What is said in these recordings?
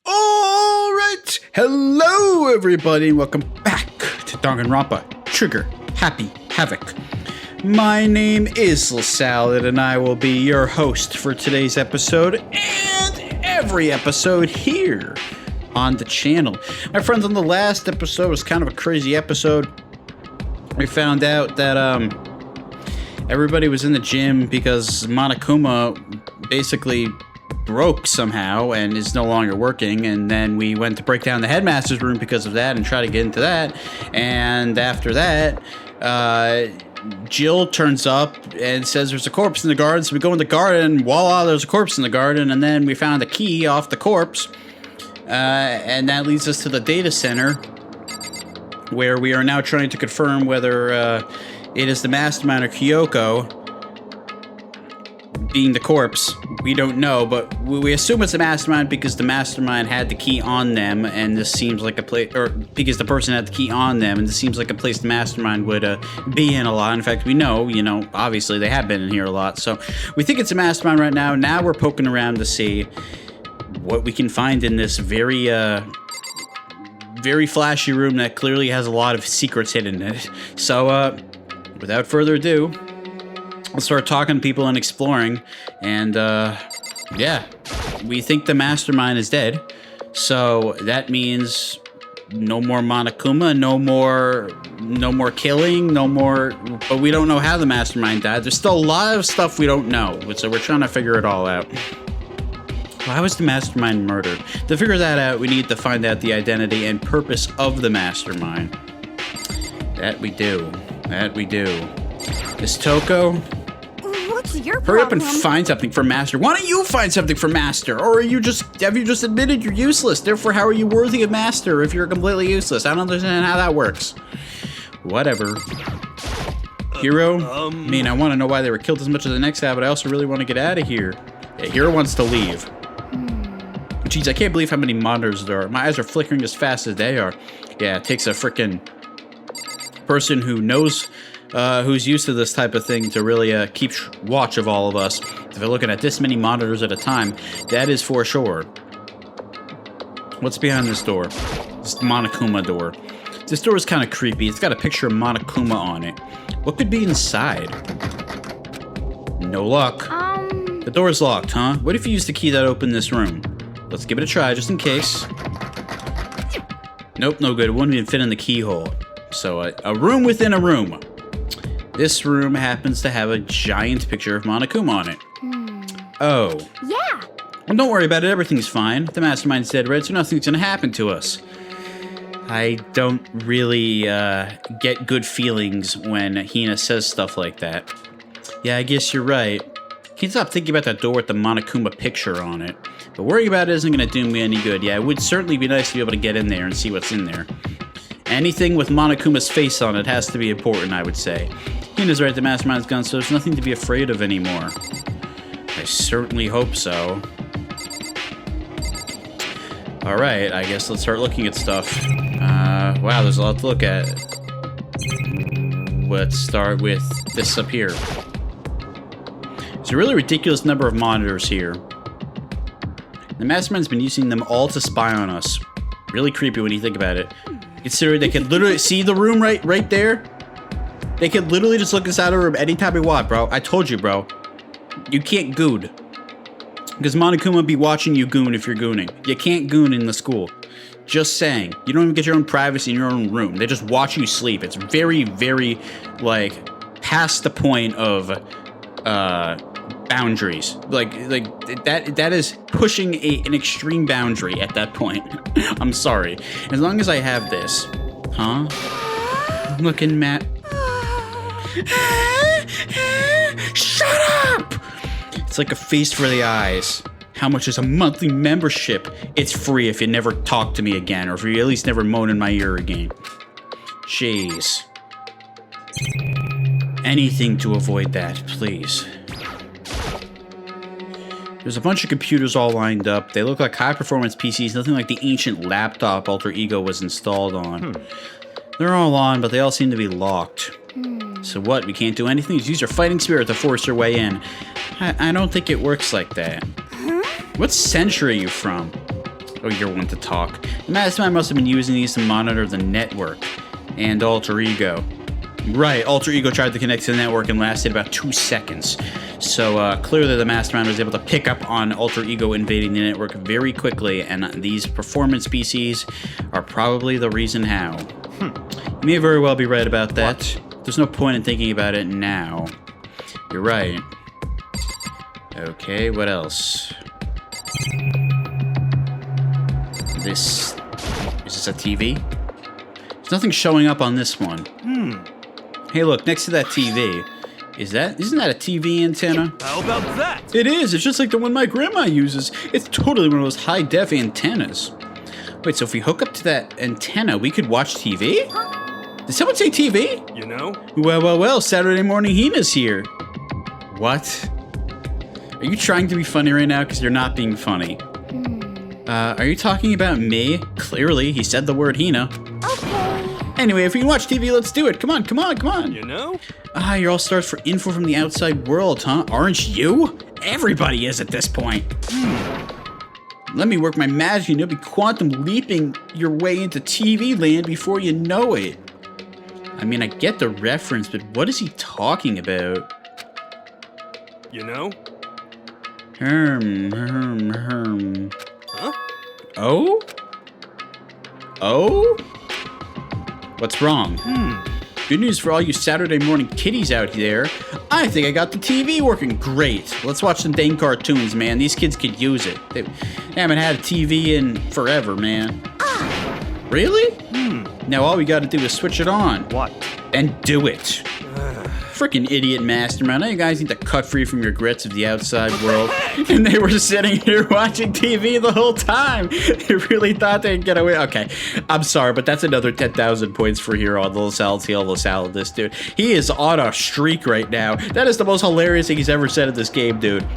All right, hello everybody, and welcome back to Danganronpa, Trigger, Happy Havoc. My name is LaSalad, and I will be your host for today's episode and every episode here on the channel. My friends, on the last episode was kind of a crazy episode. We found out that everybody was in the gym because Monokuma basically broke somehow and is no longer working, and then we went to break down the headmaster's room because of that and try to get into that, and after that Jill turns up and says there's a corpse in the garden, so we go in the garden, voila, there's a corpse in the garden, and then we found a key off the corpse, and that leads us to the data center where we are now trying to confirm whether it is the mastermind or Kyoko being the corpse. We don't know, but we assume it's a mastermind because the mastermind had the key on them, and this seems like a place, or because the person had the key on them, and this seems like a place the mastermind would be in a lot. In fact, we know, obviously they have been in here a lot, so we think it's a mastermind right now. Now we're poking around to see what we can find in this very flashy room that clearly has a lot of secrets hidden in it. So, without further ado, let's start talking to people and exploring, and yeah, we think the mastermind is dead, so that means no more Monokuma, no more killing, no more, but we don't know how the mastermind died. There's still a lot of stuff we don't know, so we're trying to figure it all out. Why was the mastermind murdered? To figure that out, we need to find out the identity and purpose of the mastermind. That we do. Miss Toko, what's your problem? hurry up and find something for Master. Why don't you find something for Master? Or have you just admitted you're useless? Therefore, how are you worthy of Master if you're completely useless? I don't understand how that works. Whatever. Hero? I mean, I want to know why they were killed as much as the next guy, but I also really want to get out of here. Yeah, Hero wants to leave. Jeez, I can't believe how many monitors there are. My eyes are flickering as fast as they are. Yeah, it takes a frickin' person who knows, who's used to this type of thing to really keep watch of all of us. If they're looking at this many monitors at a time, that is for sure. What's behind this door? This Monokuma door. This door is kind of creepy. It's got a picture of Monokuma on it. What could be inside? No luck. The door's locked, huh? What if you use the key that opened this room? Let's give it a try, just in case. Nope, no good. It wouldn't even fit in the keyhole. So, a room within a room. This room happens to have a giant picture of Monokuma on it. Oh. Yeah. Well, don't worry about it. Everything's fine. The mastermind's dead, right? So nothing's gonna happen to us. I don't really get good feelings when Hina says stuff like that. Yeah, I guess you're right. Can't stop thinking about that door with the Monokuma picture on it. But worrying about it isn't going to do me any good. Yeah, it would certainly be nice to be able to get in there and see what's in there. Anything with Monokuma's face on it has to be important, I would say. Hina's right, the mastermind's gone, so there's nothing to be afraid of anymore. I certainly hope so. Alright, I guess let's start looking at stuff. Wow, there's a lot to look at. Let's start with this up here. There's a really ridiculous number of monitors here. The mastermind's been using them all to spy on us. Really creepy when you think about it. Considering they could literally see the room right there. They could literally just look inside a room anytime they want, bro. I told you, bro. You can't goon. Because Monokuma would be watching you goon if you're gooning. You can't goon in the school. Just saying. You don't even get your own privacy in your own room. They just watch you sleep. It's very, very, like, past the point of boundaries. Like that is pushing an extreme boundary at that point. I'm sorry. As long as I have this. Huh? Looking Matt. Shut up! It's like a feast for the eyes. How much is a monthly membership? It's free if you never talk to me again, or if you at least never moan in my ear again. Jeez. Anything to avoid that, please. There's a bunch of computers all lined up. They look like high-performance PCs, nothing like the ancient laptop Alter Ego was installed on. They're all on, but they all seem to be locked. So what, we can't do anything? Just use your fighting spirit to force your way in. I don't think it works like that. What century are you from? Oh, you're one to talk. The mastermind must have been using these to monitor the network and Alter Ego. Right, Alter Ego tried to connect to the network and lasted about 2 seconds. So clearly the mastermind was able to pick up on Alter Ego invading the network very quickly, and these performance PCs are probably the reason how. You may very well be right about that. What? There's no point in thinking about it now. You're right. Okay, what else? Is this a TV? There's nothing showing up on this one. Hey, look, next to that TV, isn't that a TV antenna? How about that? It is. It's just like the one my grandma uses. It's totally one of those high-def antennas. Wait, so if we hook up to that antenna, we could watch TV? Did someone say TV? You know? Well, Saturday morning Hina's here. What? Are you trying to be funny right now? Because you're not being funny. Are you talking about me? Clearly, he said the word Hina. Okay. Anyway, if we can watch TV, let's do it. Come on. You know? You're all stars for info from the outside world, huh? Aren't you? Everybody is at this point. Let me work my magic and you'll be quantum leaping your way into TV land before you know it. I mean, I get the reference, but what is he talking about? You know? Herm. Huh? Oh? What's wrong? Good news for all you Saturday morning kiddies out there. I think I got the TV working great. Let's watch some dang cartoons, man. These kids could use it. They haven't had a TV in forever, man. Really? Now all we gotta do is switch it on. What? And do it. Freaking idiot mastermind. Now you guys need to cut free from your grits of the outside world. And they were sitting here watching TV the whole time. They really thought they'd get away. Okay, I'm sorry, but that's another 10,000 points for Hero on Little Salad, this dude. He is on a streak right now. That is the most hilarious thing he's ever said in this game, dude.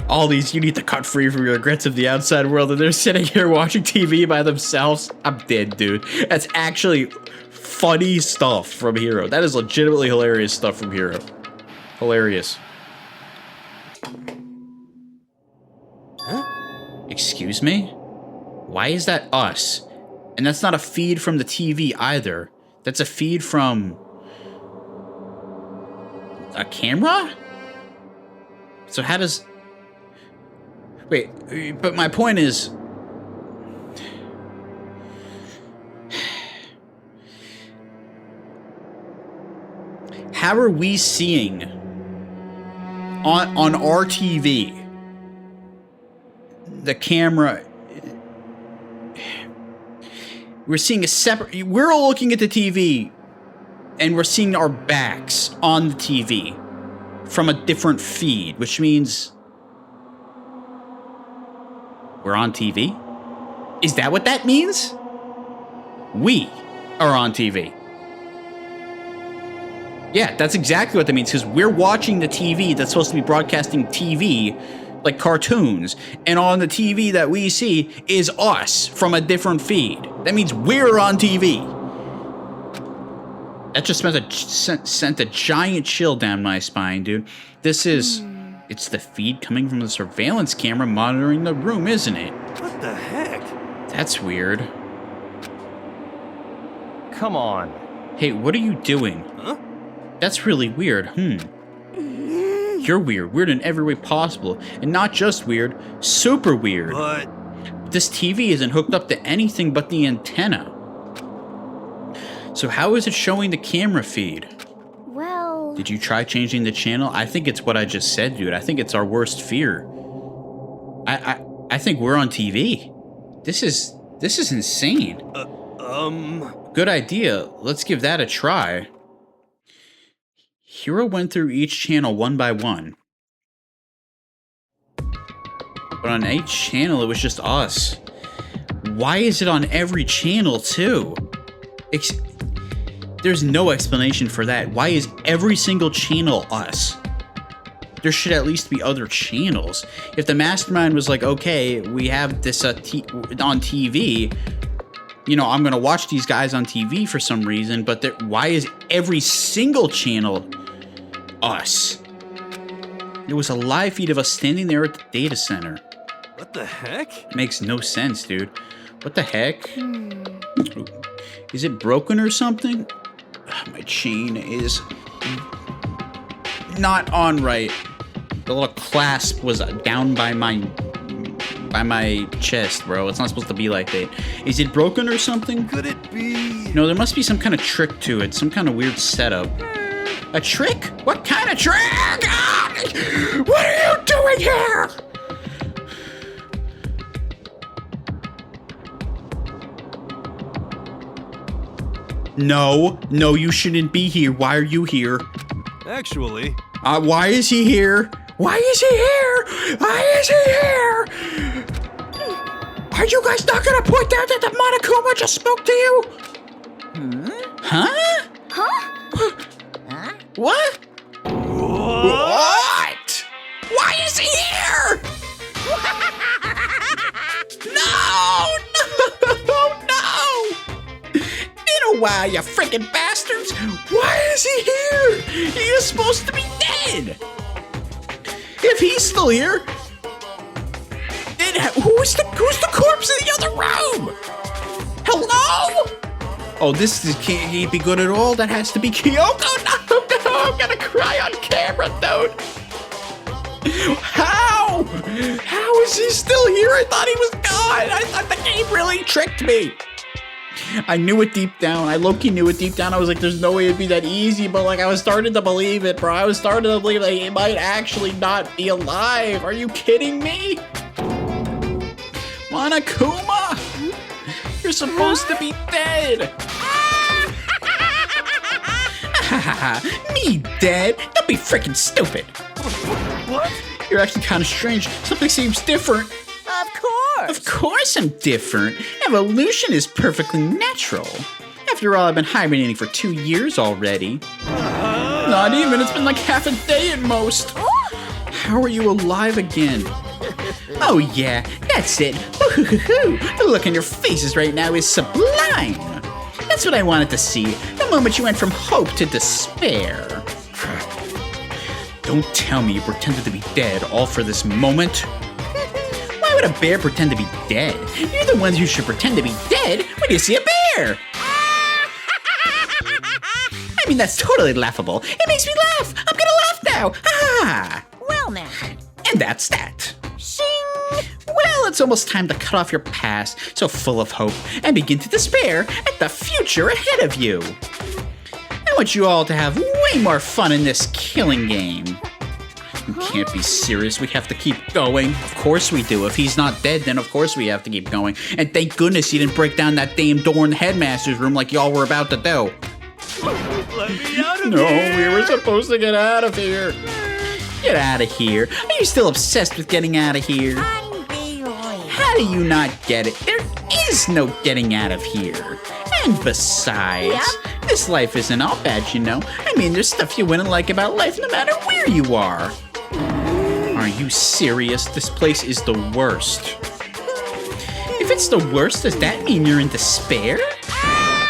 All these, you need to cut free from your regrets of the outside world, and they're sitting here watching TV by themselves. I'm dead, dude. That's actually funny stuff from Hero. That is legitimately hilarious stuff from Hero. Hilarious. Huh? Excuse me? Why is that us? And that's not a feed from the TV either. That's a feed from a camera? So how does... Wait, but my point is... How are we seeing on our TV the camera? We're seeing a separate... We're all looking at the TV and we're seeing our backs on the TV from a different feed, which means we're on TV? Is that what that means? We are on TV. Yeah, that's exactly what that means, because we're watching the TV that's supposed to be broadcasting TV, like cartoons, and on the TV that we see is us from a different feed. That means we're on TV. That just sent a giant chill down my spine, dude. This is... It's the feed coming from the surveillance camera monitoring the room, isn't it? What the heck? That's weird. Come on. Hey, what are you doing? Huh? That's really weird. You're weird. Weird in every way possible. And not just weird, super weird. But... This TV isn't hooked up to anything but the antenna. So how is it showing the camera feed? Well... Did you try changing the channel? I think it's what I just said, dude. I think it's our worst fear. I think we're on TV. This is insane. Good idea. Let's give that a try. Hero went through each channel one by one. But on each channel, it was just us. Why is it on every channel, too? There's no explanation for that. Why is every single channel us? There should at least be other channels. If the mastermind was like, okay, we have this on TV, you know, I'm going to watch these guys on TV for some reason, but why is every single channel us? It was a live feed of us standing there at the data center. What the heck? Makes no sense, dude. What the heck? Is it broken or something? My chain is not on right. The little clasp was down by my chest, bro. It's not supposed to be like that. Is it broken or something? Could it be? No, there must be some kind of trick to it. Some kind of weird setup. A trick? What kind of trick? Ah! What are you doing here? No, you shouldn't be here. Why are you here? Actually... Why is he here? Why is he here? Why is he here? Are you guys not gonna point out that the Monokuma just spoke to you? Huh? What? What? Why is he here? No! In a while, you freaking bastards! Why is he here? He is supposed to be dead! If he's still here, then who's the corpse in the other room? Hello? Oh, can't be good at all. That has to be Kyoko. No, I'm gonna cry on camera, dude. How? How is he still here? I thought he was gone. I thought the game really tricked me. I knew it deep down. I low-key knew it deep down. I was like, there's no way it'd be that easy, but like I was starting to believe it, bro. I was starting to believe that he might actually not be alive. Are you kidding me? Monokuma! You're supposed to be dead! Me dead? Don't be freaking stupid! What? You're actually kind of strange. Something seems different. Of course. Of course I'm different. Evolution is perfectly natural. After all, I've been hibernating for 2 years already. Not even. It's been like half a day at most. How are you alive again? Oh yeah, that's it. The look on your faces right now is sublime. That's what I wanted to see. The moment you went from hope to despair. Don't tell me you pretended to be dead all for this moment. Why would a bear pretend to be dead? You're the ones who should pretend to be dead when you see a bear. I mean, that's totally laughable. It makes me laugh. I'm gonna laugh now. Ah. Well now. And that's that. Shing. Well, it's almost time to cut off your past, so full of hope, and begin to despair at the future ahead of you. I want you all to have way more fun in this killing game. You can't be serious. We have to keep going. Of course we do. If he's not dead, then of course we have to keep going. And thank goodness he didn't break down that damn door in the headmaster's room like y'all were about to do. Let me out of No, here! we were supposed to get out of here. Get out of here. Are you still obsessed with getting out of here? Unbelievable. How do you not get it? There is no getting out of here. And besides, this life isn't all bad, you know. I mean, there's stuff you wouldn't like about life no matter where you are. Are you serious? This place is the worst. If it's the worst, does that mean you're in despair?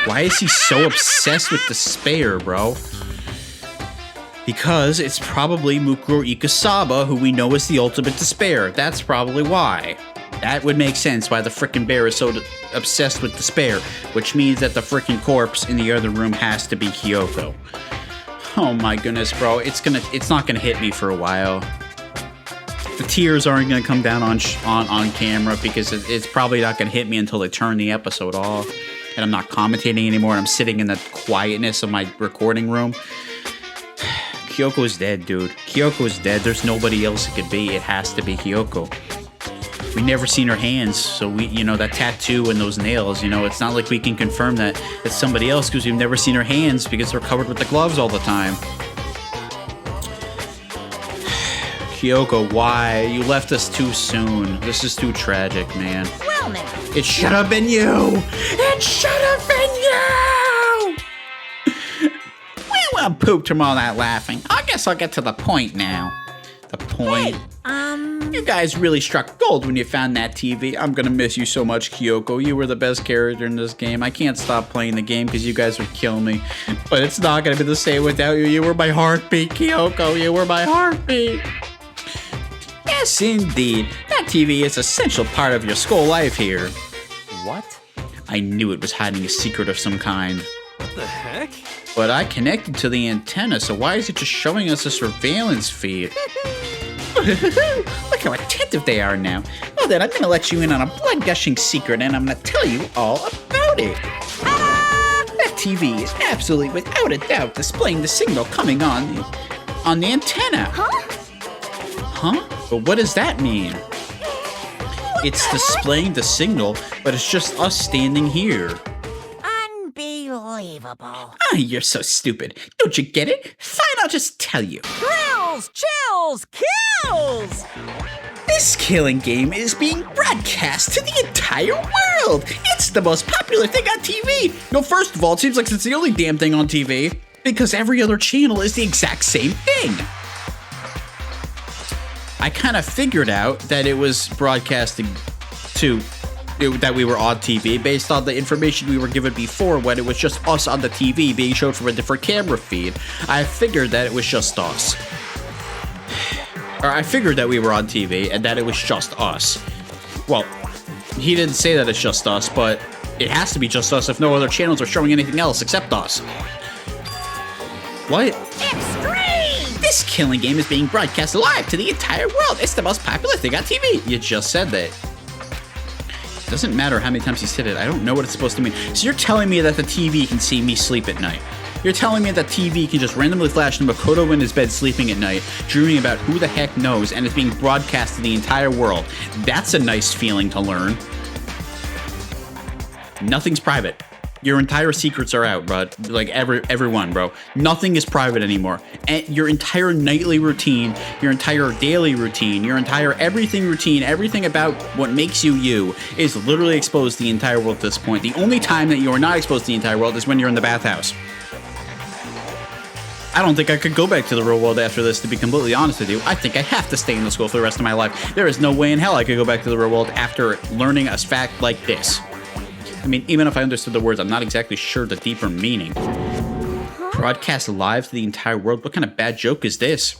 Why is he so obsessed with despair, bro? Because it's probably Mukuro Ikasaba, who we know is the ultimate despair. That's probably why. That would make sense why the frickin' bear is so obsessed with despair, which means that the frickin' corpse in the other room has to be Kyoko. Oh my goodness, bro. It's not gonna hit me for a while. The tears aren't gonna come down on camera because it's probably not gonna hit me until they turn the episode off. And I'm not commentating anymore, and I'm sitting in the quietness of my recording room. Kyoko's dead, dude. Kyoko's dead. There's nobody else it could be. It has to be Kyoko. We never seen her hands, so that tattoo and those nails, it's not like we can confirm that it's somebody else because we've never seen her hands because they're covered with the gloves all the time. Kyoko, why? You left us too soon. This is too tragic, man. Well now. It should have been you! It should have been you! Well, I'm pooped from all that laughing. I guess I'll get to the point now. The point. You guys really struck gold when you found that TV. I'm gonna miss you so much, Kyoko. You were the best character in this game. I can't stop playing the game because you guys would kill me. But it's not gonna be the same without you. You were my heartbeat, Kyoko. You were my heartbeat. Yes, indeed. That TV is an essential part of your school life here. What? I knew it was hiding a secret of some kind. What the heck? But I connected to the antenna, so why is it just showing us a surveillance feed? Look how attentive they are now. Well then, I'm gonna let you in on a blood-gushing secret, and I'm gonna tell you all about it. That TV is absolutely, without a doubt, displaying the signal coming on the antenna. Huh? But what does that mean? It's displaying the signal, but it's just us standing here. Unbelievable. Ah, you're so stupid. Don't you get it? Fine, I'll just tell you. Thrills, chills, kills! This killing game is being broadcast to the entire world. It's the most popular thing on TV. No, first of all, it seems like it's the only damn thing on TV because every other channel is the exact same thing. I kind of figured out that it was broadcasting that we were on TV based on the information we were given before when it was just us on the TV being shown from a different camera feed. I figured that it was just us. Or I figured that we were on TV and that it was just us. Well, he didn't say that it's just us, but it has to be just us if no other channels are showing anything else except us. What? Extreme! This killing game is being broadcast live to the entire world. It's the most popular thing on TV. You just said that. It doesn't matter how many times you said it. I don't know what it's supposed to mean. So you're telling me that the TV can see me sleep at night. You're telling me that TV can just randomly flash to Makoto in his bed sleeping at night, dreaming about who the heck knows, and it's being broadcast to the entire world. That's a nice feeling to learn. Nothing's private. Your entire secrets are out, bud. Like everyone, bro. Nothing is private anymore. And your entire nightly routine, your entire daily routine, your entire everything routine, everything about what makes you you is literally exposed to the entire world at this point. The only time that you are not exposed to the entire world is when you're in the bathhouse. I don't think I could go back to the real world after this, to be completely honest with you. I think I have to stay in the school for the rest of my life. There is no way in hell I could go back to the real world after learning a fact like this. I mean, even if I understood the words, I'm not exactly sure the deeper meaning. Broadcast live to the entire world? What kind of bad joke is this?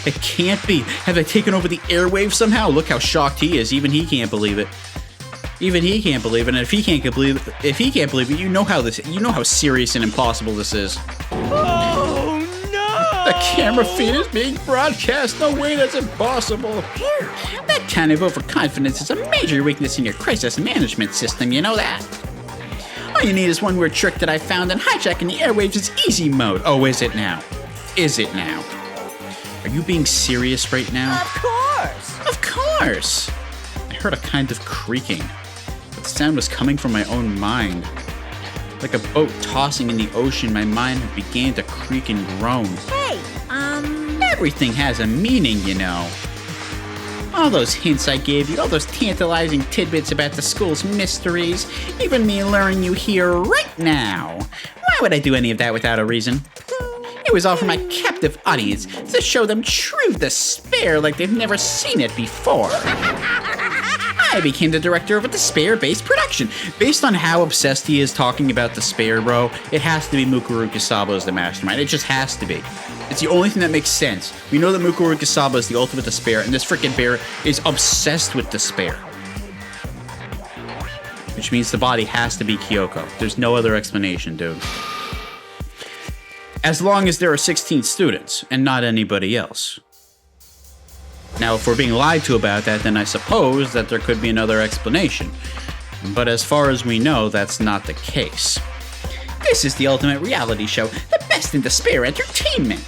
It can't be. Have they taken over the airwaves somehow? Look how shocked he is. Even he can't believe it. Even he can't believe it. And if he can't believe it, you know how serious and impossible this is. Oh no! The camera feed is being broadcast. No way, that's impossible. That kind of overconfidence is a major weakness in your crisis management system, you know that? All you need is one weird trick that I found, and hijacking the airwaves is easy mode. Oh, is it now? Is it now? Are you being serious right now? Of course! Of course! I heard a kind of creaking, but the sound was coming from my own mind. Like a boat tossing in the ocean, my mind began to creak and groan. Hey, Everything has a meaning, you know. All those hints I gave you, all those tantalizing tidbits about the school's mysteries, even me luring you here right now. Why would I do any of that without a reason? It was all for my captive audience, to show them true despair like they've never seen it before. I became the director of a despair-based production. Based on how obsessed he is talking about despair, bro, it has to be Mukuru Kusaba as the mastermind. It just has to be. It's the only thing that makes sense. We know that Mukuru Kusaba is the ultimate despair, and this frickin' bear is obsessed with despair. Which means the body has to be Kyoko. There's no other explanation, dude. As long as there are 16 students, and not anybody else. Now, if we're being lied to about that, then I suppose that there could be another explanation. But as far as we know, that's not the case. This is the ultimate reality show, the best in despair entertainment.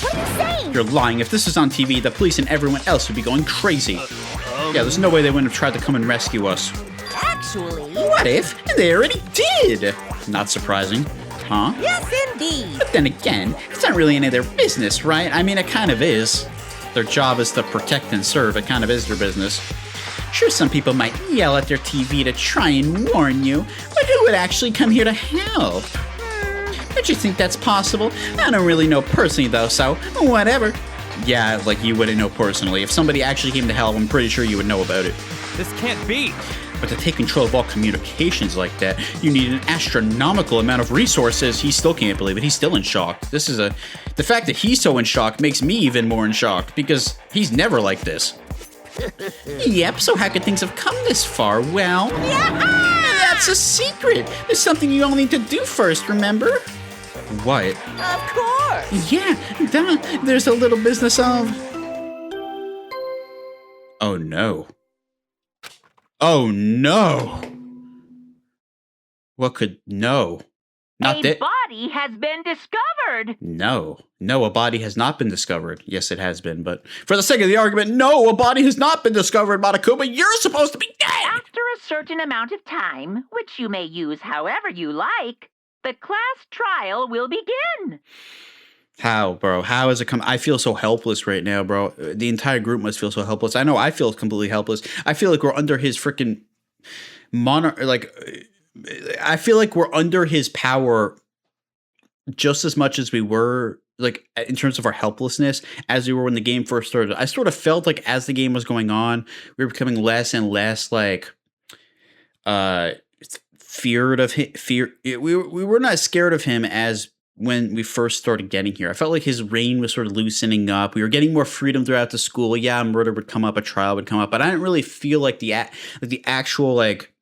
what are you saying? You're lying. If this was on TV, the police and everyone else would be going crazy. Yeah, there's no way they wouldn't have tried to come and rescue us. Actually... What if they already did? Not surprising, huh? Yes, indeed. But then again, it's not really any of their business, right? I mean, it kind of is. Their job is to protect and serve. It kind of is their business. Sure, some people might yell at their TV to try and warn you, but who would actually come here to help? Don't you think that's possible? I don't really know personally, though, so whatever. Yeah, like you wouldn't know personally. If somebody actually came to help, I'm pretty sure you would know about it. This can't be. But to take control of all communications like that, you need an astronomical amount of resources. He still can't believe it. He's still in shock. The fact that he's so in shock makes me even more in shock because he's never like this. Yep, so how could things have come this far? Well, that's a secret. There's something you all need to do first, remember? What? Of course. Yeah, there's a little business of... Oh no. Oh no! What could... No. Not that... A body has been discovered! No. No, a body has not been discovered. Yes, it has been, but for the sake of the argument, no, a body has not been discovered, Monokuma. You're supposed to be dead! After a certain amount of time, which you may use however you like, the class trial will begin. How, bro? How has it come? I feel so helpless right now, bro. The entire group must feel so helpless. I know I feel completely helpless. I feel like we're under his freaking I feel like we're under his power just as much as we were, like, in terms of our helplessness, as we were when the game first started. I sort of felt like as the game was going on, we were becoming less and less, like, feared of him. We were not scared of him as when we first started getting here. I felt like his reign was sort of loosening up. We were getting more freedom throughout the school. Yeah, murder would come up, a trial would come up, but I didn't really feel like the actual, like,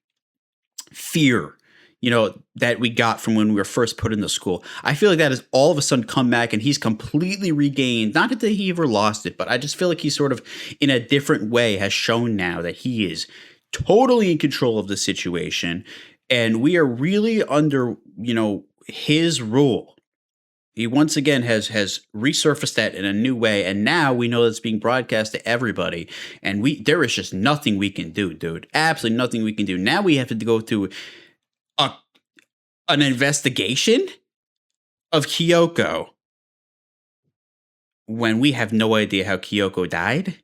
fear, you know, that we got from when we were first put in the school. I feel like that has all of a sudden come back and he's completely regained. Not that he ever lost it, but I just feel like he sort of, in a different way, has shown now that he is totally in control of the situation. And we are really under, you know, his rule. He once again has resurfaced that in a new way, and now we know it's being broadcast to everybody. And there is just nothing we can do, dude. Absolutely nothing we can do. Now we have to go through an investigation of Kyoko when we have no idea how Kyoko died.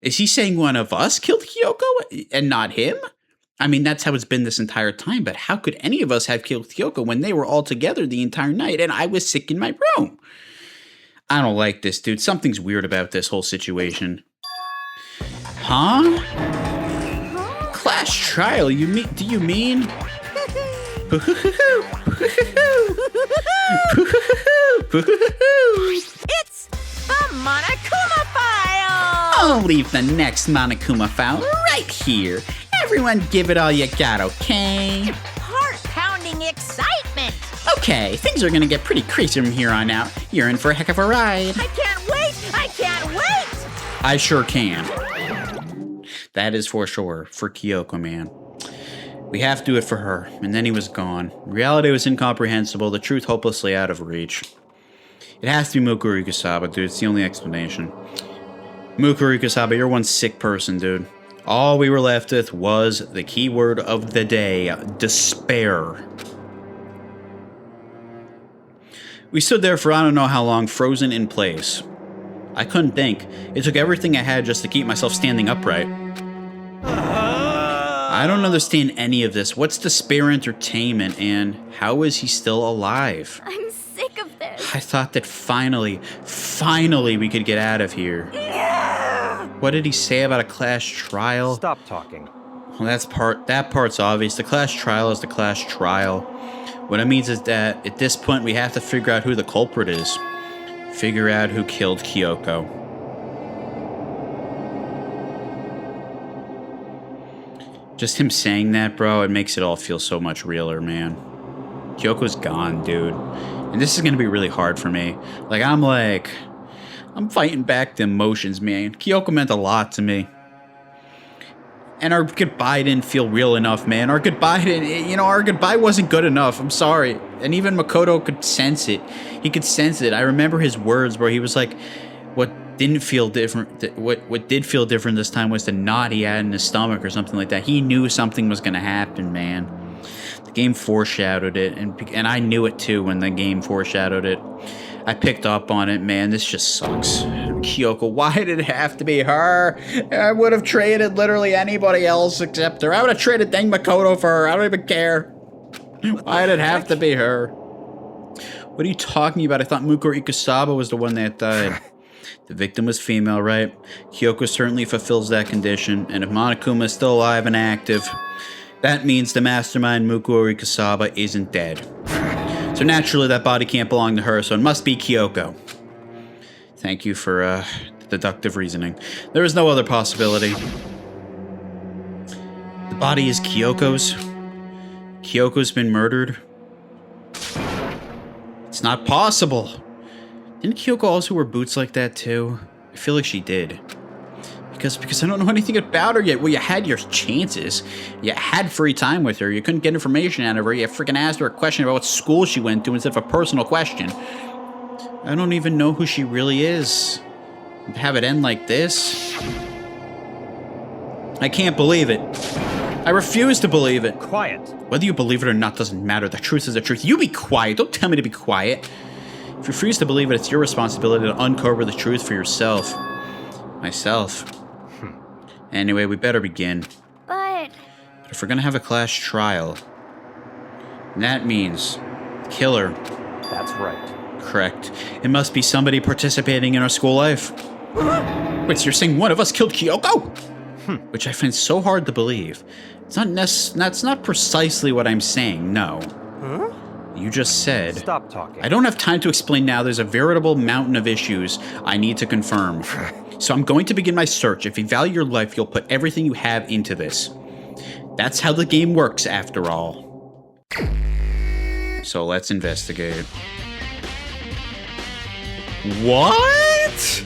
Is he saying one of us killed Kyoko and not him? I mean, that's how it's been this entire time, but how could any of us have killed Kyoko when they were all together the entire night and I was sick in my room? I don't like this, dude. Something's weird about this whole situation. Huh? Class trial? Do you mean? It's the Monokuma file! I'll leave the next Monokuma file right here. Everyone give it all you got, okay? Heart-pounding excitement! Okay, things are gonna get pretty crazy from here on out. You're in for a heck of a ride. I can't wait! I can't wait! I sure can. That is for sure, for Kyoko, man. We have to do it for her, and then he was gone. Reality was incomprehensible, the truth hopelessly out of reach. It has to be Mukuro Ikusaba, dude. It's the only explanation. Mukuro Ikusaba, you're one sick person, dude. All we were left with was the keyword of the day, despair. We stood there for I don't know how long, frozen in place. I couldn't think. It took everything I had just to keep myself standing upright. I don't understand any of this. What's despair entertainment, and how is he still alive? I'm sick of this. I thought that finally we could get out of here. What did he say about a class trial? Stop talking. Well, that part's obvious. The class trial is the class trial. What it means is that at this point we have to figure out who the culprit is. Figure out who killed Kyoko. Just him saying that, bro, it makes it all feel so much realer, man. Kyoko's gone, dude. And this is gonna be really hard for me. I'm fighting back the emotions, man. Kyoko meant a lot to me. And our goodbye didn't feel real enough, man. Our goodbye wasn't good enough. I'm sorry. And even Makoto could sense it. He could sense it. I remember his words where he was like, what did feel different this time was the knot he had in his stomach or something like that. He knew something was going to happen, man. The game foreshadowed it, and I knew it too when the game foreshadowed it. I picked up on it, man. This just sucks. Kyoko, why did it have to be her? I would have traded literally anybody else except her. I would have traded Deng Makoto for her. I don't even care. Why did it have to be her? What are you talking about? I thought Mukuro Ikusaba was the one that died. The victim was female, right? Kyoko certainly fulfills that condition, and if Monokuma is still alive and active, that means the mastermind Mukuro Kasaba isn't dead. So naturally that body can't belong to her, so it must be Kyoko. Thank you for deductive reasoning. There is no other possibility. The body is Kyoko's. Kyoko's been murdered. It's not possible. Didn't Kyoko also wear boots like that too? I feel like she did. Because I don't know anything about her yet. Well, you had your chances. You had free time with her. You couldn't get information out of her. You freaking asked her a question about what school she went to instead of a personal question. I don't even know who she really is. Have it end like this? I can't believe it. I refuse to believe it. Quiet. Whether you believe it or not doesn't matter. The truth is the truth. You be quiet. Don't tell me to be quiet. If you refuse to believe it, it's your responsibility to uncover the truth for yourself. Myself. Anyway, we better begin. But If we're gonna have a class trial, that means the killer. That's right. Correct. It must be somebody participating in our school life. Wait, so you're saying one of us killed Kyoko? Which I find so hard to believe. That's not precisely what I'm saying, no. Huh? You just said... Stop talking. I don't have time to explain now. There's a veritable mountain of issues I need to confirm. So I'm going to begin my search. If you value your life, you'll put everything you have into this. That's how the game works, after all. So let's investigate. What?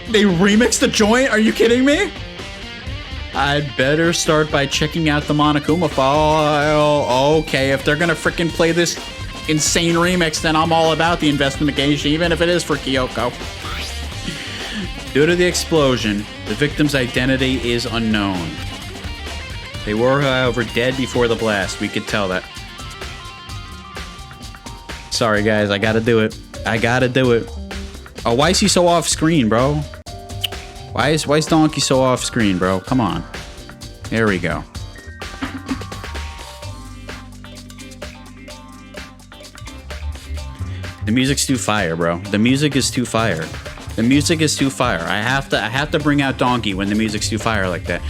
They remixed the joint? Are you kidding me? I'd better start by checking out the Monokuma file. Okay, if they're gonna frickin' play this insane remix, then I'm all about the investigation, even if it is for Kyoko. Due to the explosion, the victim's identity is unknown. They were, however, dead before the blast. We could tell that. Sorry, guys. I gotta do it. I gotta do it. Oh, why is he so off screen, bro? Why is Donkey so off screen, bro? Come on. There we go. The music's too fire, bro. The music is too fire. The music is too fire. I have to bring out Donkey when the music's too fire like that.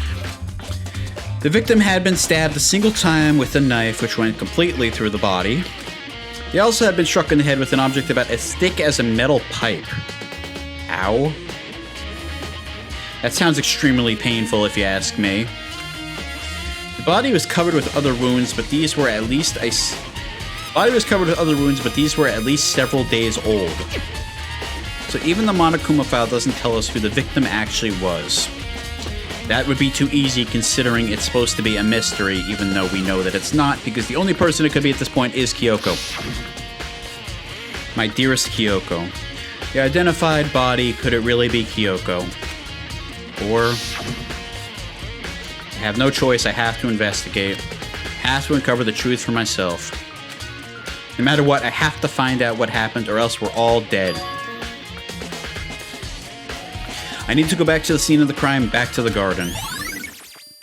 The victim had been stabbed a single time with a knife, which went completely through the body. He also had been struck in the head with an object about as thick as a metal pipe. Ow. That sounds extremely painful if you ask me. The body was covered with other wounds, but these were at least several days old. So even the Monokuma file doesn't tell us who the victim actually was. That would be too easy considering it's supposed to be a mystery, even though we know that it's not, because the only person it could be at this point is Kyoko. My dearest Kyoko. The identified body, could it really be Kyoko? Or... I have no choice, I have to investigate. I have to uncover the truth for myself. No matter what, I have to find out what happened, or else we're all dead. I need to go back to the scene of the crime, back to the garden.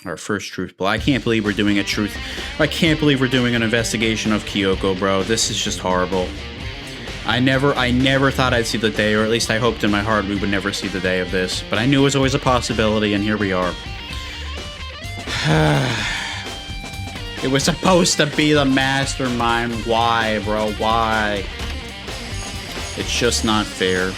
Our first truth ball. I can't believe we're doing a truth. I can't believe we're doing an investigation of Kyoko, bro. This is just horrible. I never thought I'd see the day, or at least I hoped in my heart we would never see the day of this. But I knew it was always a possibility, and here we are. It was supposed to be the mastermind. Why, bro? Why? It's just not fair.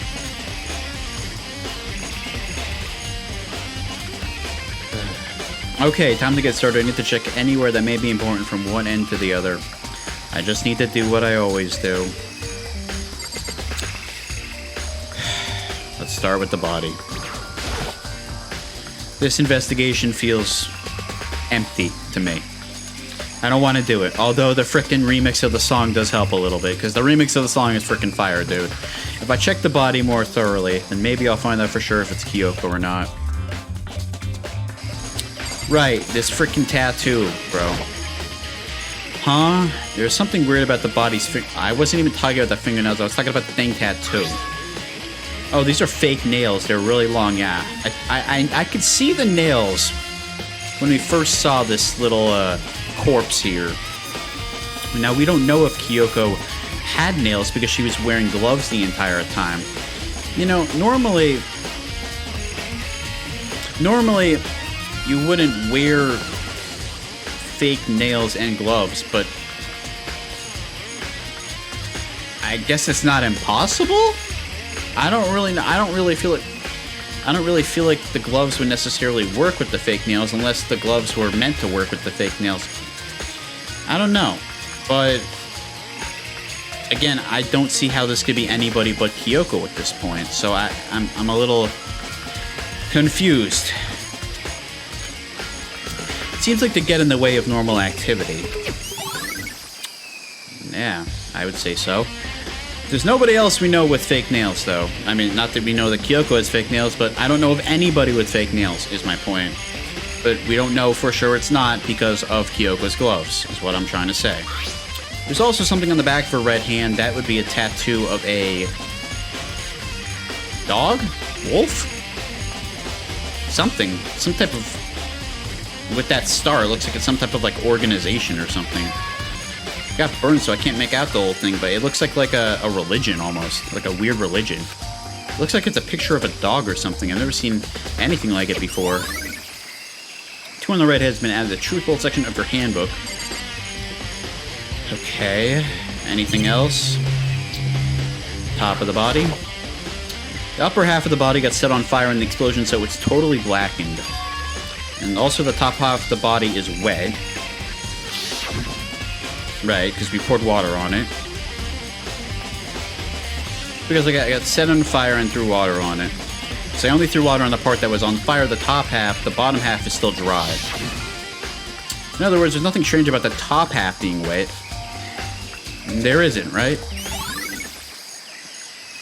Okay, time to get started. I need to check anywhere that may be important from one end to the other. I just need to do what I always do. Let's start with the body. This investigation feels empty to me. I don't want to do it, although the frickin' remix of the song does help a little bit, because the remix of the song is frickin' fire, dude. If I check the body more thoroughly, then maybe I'll find out for sure if it's Kyoko or not. Right, this frickin' tattoo, bro. Huh? There's something weird about the body's I wasn't even talking about the fingernails, I was talking about the dang tattoo. Oh, these are fake nails. They're really long, yeah. I could see the nails when we first saw this little corpse here. Now, we don't know if Kyoko had nails because she was wearing gloves the entire time. You know, normally you wouldn't wear fake nails and gloves, but I guess it's not impossible? I don't really feel like the gloves would necessarily work with the fake nails unless the gloves were meant to work with the fake nails. I don't know, but again, I don't see how this could be anybody but Kyoko at this point, so I'm a little confused. It seems like to get in the way of normal activity. Yeah, I would say so. There's nobody else we know with fake nails, though. I mean, not that we know that Kyoko has fake nails, but I don't know of anybody with fake nails, is my point. But we don't know for sure it's not because of Kyoko's gloves, is what I'm trying to say. There's also something on the back of her red hand. That would be a tattoo of a dog? Wolf? Something. Some type of... With that star, it looks like it's some type of, like, organization or something. It got burned, so I can't make out the whole thing, but it looks like a religion, almost. Like a weird religion. It looks like it's a picture of a dog or something. I've never seen anything like it before. 2 on the red head's been added to the truth bolt section of your handbook. Okay. Anything else? Top of the body. The upper half of the body got set on fire in the explosion, so it's totally blackened. And also the top half of the body is wet. Right, because we poured water on it. Because I got set on fire and threw water on it. So I only threw water on the part that was on fire. The top half, the bottom half is still dry. In other words, there's nothing strange about the top half being wet. There isn't, right?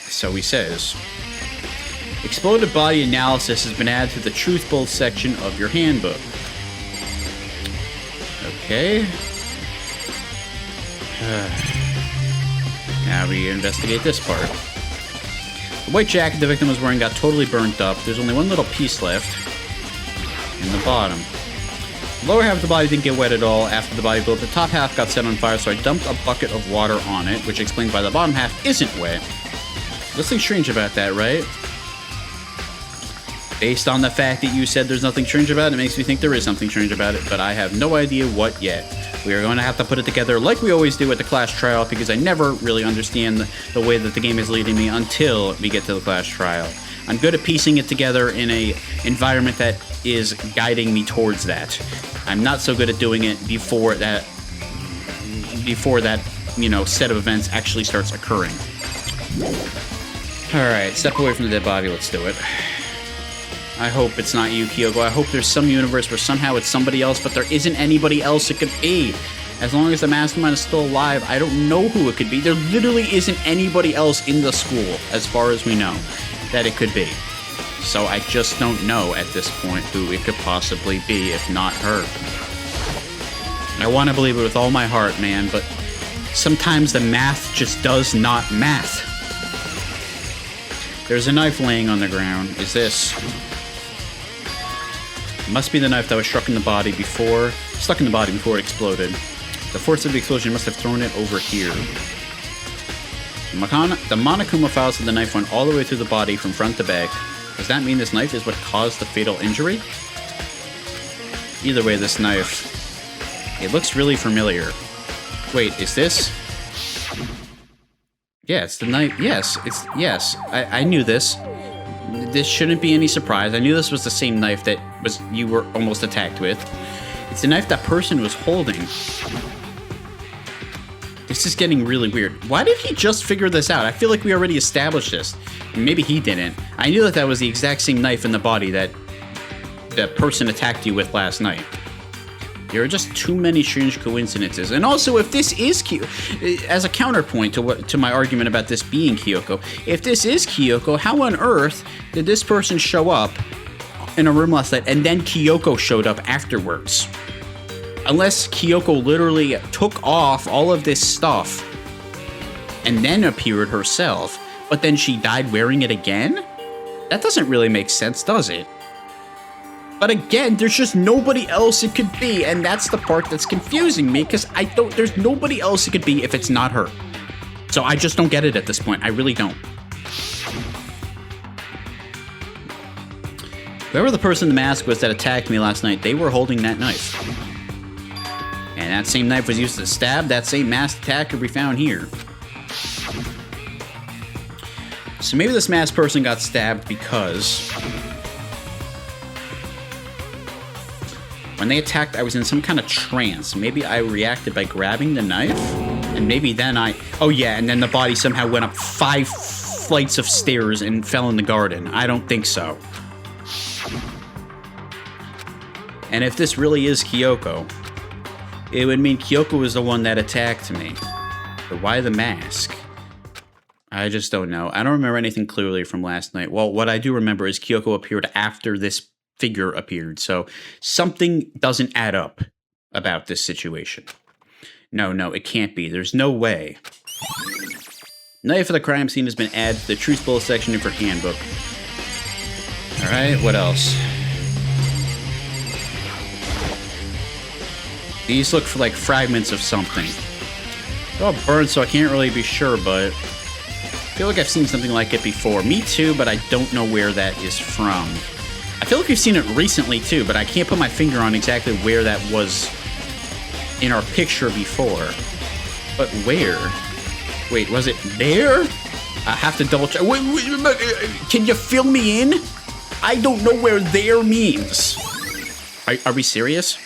So he says. Exploded body analysis has been added to the truth bolt section of your handbook. Okay. Now we investigate this part. The white jacket the victim was wearing got totally burnt up. There's only one little piece left in the bottom. The lower half of the body didn't get wet at all after the body blew up. The top half got set on fire, so I dumped a bucket of water on it, which explains why the bottom half isn't wet. Nothing strange about that, right? Based on the fact that you said there's nothing strange about it, it makes me think there is something strange about it, but I have no idea what yet. We are going to have to put it together like we always do at the class trial, because I never really understand the way that the game is leading me until we get to the class trial. I'm good at piecing it together in a environment that is guiding me towards that. I'm not so good at doing it before that, you know, set of events actually starts occurring. Alright, step away from the dead body, let's do it. I hope it's not you, Kyoko. I hope there's some universe where somehow it's somebody else, but there isn't anybody else it could be. As long as the mastermind is still alive, I don't know who it could be. There literally isn't anybody else in the school, as far as we know, that it could be. So I just don't know at this point who it could possibly be, if not her. I want to believe it with all my heart, man, but sometimes the math just does not math. There's a knife laying on the ground. Is this... Must be the knife that was stuck in the body before it exploded. The force of the explosion must have thrown it over here. The Monokuma files of the knife went all the way through the body from front to back. Does that mean this knife is what caused the fatal injury? Either way, this knife... It looks really familiar. Wait, is this... Yeah, it's the knife. Yes, yes. I knew this. This shouldn't be any surprise. I knew this was the same knife that you were almost attacked with. It's the knife that person was holding. This is getting really weird. Why did he just figure this out? I feel like we already established this. Maybe he didn't. I knew that was the exact same knife in the body that that person attacked you with last night. There are just too many strange coincidences. And also, if this is as a counterpoint to my argument about this being Kyoko, if this is Kyoko, how on earth did this person show up in a room last night and then Kyoko showed up afterwards? Unless Kyoko literally took off all of this stuff and then appeared herself, but then she died wearing it again? That doesn't really make sense, does it? But again, there's just nobody else it could be, and that's the part that's confusing me, because there's nobody else it could be if it's not her. So I just don't get it at this point. I really don't. Whoever the person in the mask was that attacked me last night, they were holding that knife. And that same knife was used to stab that same masked attacker we found here. So maybe this masked person got stabbed because when they attacked, I was in some kind of trance. Maybe I reacted by grabbing the knife, and maybe then oh yeah, and then the body somehow went up 5 flights of stairs and fell in the garden. I don't think so. And if this really is Kyoko, it would mean Kyoko was the one that attacked me. But why the mask? I just don't know. I don't remember anything clearly from last night. Well, what I do remember is Kyoko appeared after this figure appeared. So something doesn't add up about this situation. No, it can't be. There's no way. Knife of the crime scene has been added to the Truth Bullet section of your handbook. Alright, what else? These look for like fragments of something. They're all burned, so I can't really be sure, but I feel like I've seen something like it before. Me too, but I don't know where that is from. I feel like we've seen it recently too, but I can't put my finger on exactly where that was in our picture before. But where? Wait, was it there? I have to double check. Wait, can you fill me in? I don't know where there means. Are we serious?